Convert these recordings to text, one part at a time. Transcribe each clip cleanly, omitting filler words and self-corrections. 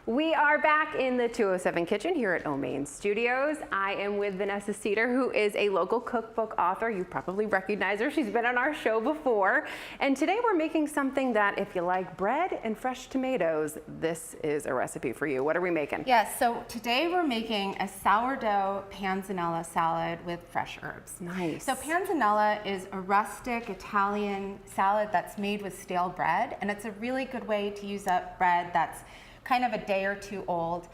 We are back in the 207 kitchen here at Omain Studios. I am with Vanessa Seder, who is a local cookbook author. You probably recognize her. She's been on our show before. And today we're making something that if you like bread and fresh tomatoes, this is a recipe for you. What are we making? Yes, so today we're making a sourdough panzanella salad with fresh herbs. Nice. So panzanella is a rustic Italian salad that's made with stale bread, and it's a really good way to use up bread that's kind of a day or two old.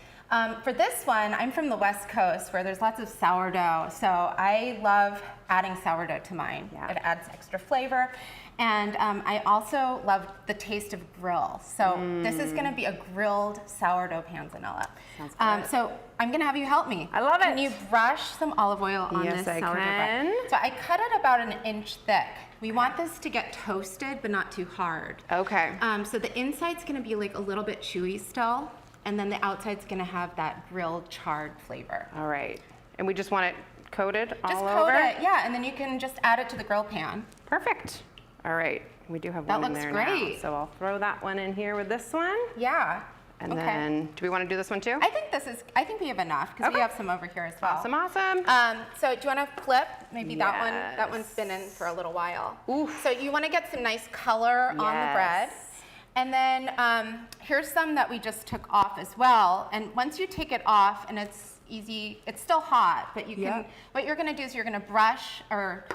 For this one, I'm from the West Coast where there's lots of sourdough, so I love adding sourdough to mine. Yeah. It adds extra flavor. And I also love the taste of grill. So this is gonna be a grilled sourdough panzanella. Sounds good. So I'm gonna have you help me. I love it. Can you brush some olive oil on Yes, this I sourdough can. bread? So I cut it about an inch thick. We want this to get toasted, but not too hard. Okay. So the inside's gonna be like a little bit chewy still, and then the outside's gonna have that grilled charred flavor. All right. And we just want it coated all Just over? coat it, yeah, and then you can just add it to the grill pan. Perfect. All right. We do have That one in looks there great. now. So I'll throw that one in here with this one. Yeah. And okay. then, do we want to do this one too? I think we have enough, because we Okay. have some over here as well. Awesome, awesome. So do you want to flip maybe that one? That Yes. one's been in for a little while. Oof. So you want to get some nice color on the bread. Yes. And then here's some that we just took off as well. And once you take it off, and it's easy, it's still hot, but you can, Yep. what you're going to do is you're going to brush or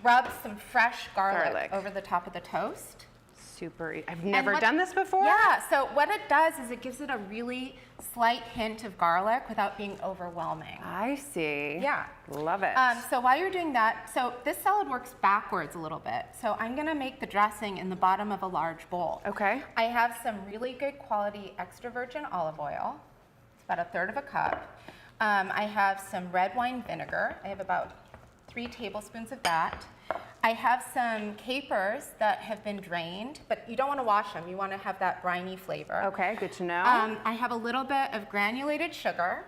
rub some fresh garlic over the top of the toast. Super. I've never done this before. Yeah, so what it does is it gives it a really slight hint of garlic without being overwhelming. I see. Yeah. Love it. So while you're doing that, so this salad works backwards a little bit. So I'm gonna make the dressing in the bottom of a large bowl. Okay. I have some really good quality extra virgin olive oil. It's about 1/3 cup. I have some red wine vinegar. I have about 3 tablespoons of that. I have some capers that have been drained, but you don't want to wash them. You want to have that briny flavor. Okay, good to know. I have a little bit of granulated sugar.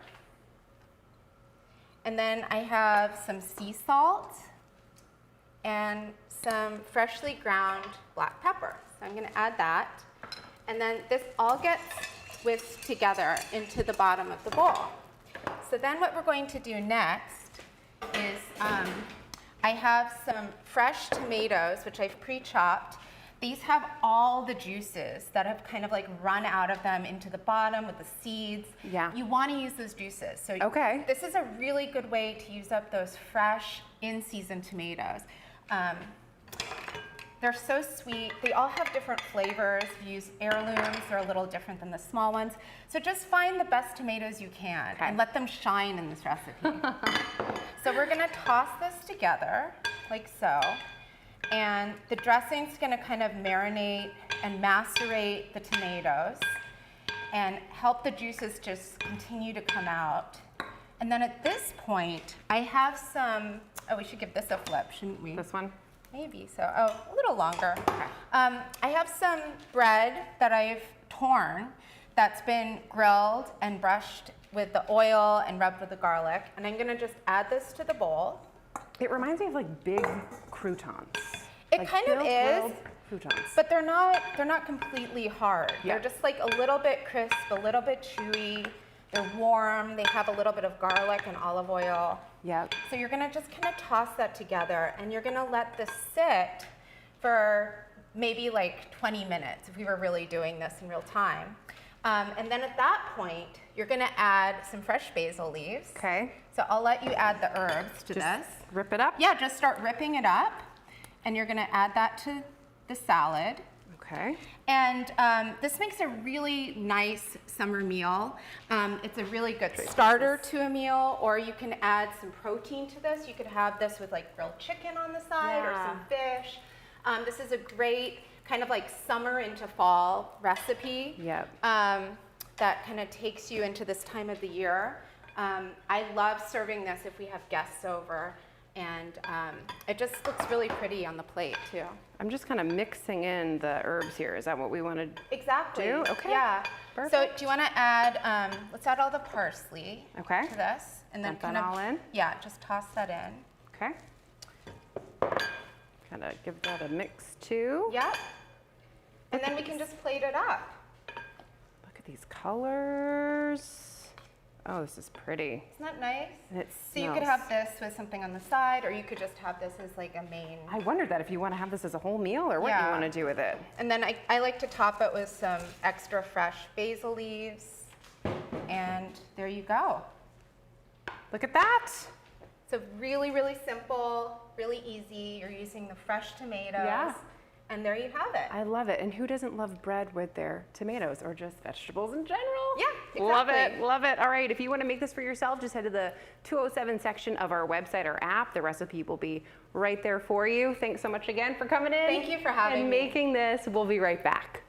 And then I have some sea salt and some freshly ground black pepper. So I'm going to add that. And then this all gets whisked together into the bottom of the bowl. So then what we're going to do next is I have some fresh tomatoes, which I've pre-chopped. These have all the juices that have kind of like run out of them into the bottom with the seeds. Yeah. You want to use those juices. So Okay. this is a really good way to use up those fresh, in-season tomatoes. They're so sweet. They all have different flavors. If you use heirlooms, they're a little different than the small ones. So just find the best tomatoes you can and let them shine in this recipe. So we're gonna toss this together, like so. And the dressing's gonna kind of marinate and macerate the tomatoes and help the juices just continue to come out. And then at this point, I have some, oh, we should give this a flip, shouldn't we? This one? Maybe so. Oh, a little longer. I have some bread that I've torn that's been grilled and brushed with the oil and rubbed with the garlic. And I'm gonna just add this to the bowl. It reminds me of like big croutons. It like kind of is, croutons. but they're not completely hard. Yeah. They're just like a little bit crisp, a little bit chewy. They're warm. They have a little bit of garlic and olive oil. Yep. So you're gonna just kind of toss that together, and you're gonna let this sit for maybe like 20 minutes if we were really doing this in real time. And then at that point, you're gonna add some fresh basil leaves. Okay. So I'll let you add the herbs to this. Rip it up? Yeah, just start ripping it up, and you're gonna add that to the salad. Okay. And this makes a really nice summer meal. It's a really good starter to a meal, or you can add some protein to this. You could have this with like grilled chicken on the side or some fish. This is a great kind of like summer into fall recipe. Yep. That kind of takes you into this time of the year. I love serving this if we have guests over. And it just looks really pretty on the plate too. I'm just kind of mixing in the herbs here. Is that what we want to Exactly. do? Okay. Yeah. Perfect. So do you want to add, let's add all the parsley Okay. to this. And then Dump kind that of, all in? yeah, just toss that in. Okay. Kind of give that a mix too. Yep. And then we can just plate it up. these colors. Oh, this is pretty. Isn't that nice? And it So you could have this with something on the side, or you could just have this as like a main. I wondered that if you want to have this as a whole meal or what you want to do with it. And then I like to top it with some extra fresh basil leaves. And there you go. Look at that. So really, really simple, really easy. You're using the fresh tomatoes. Yeah. And there you have it. I love it. And who doesn't love bread with their tomatoes or just vegetables in general? Yeah, exactly. Love it, love it. All right, if you want to make this for yourself, just head to the 207 section of our website or app. The recipe will be right there for you. Thanks so much again for coming in. Thank you for having me. And making this. We'll be right back.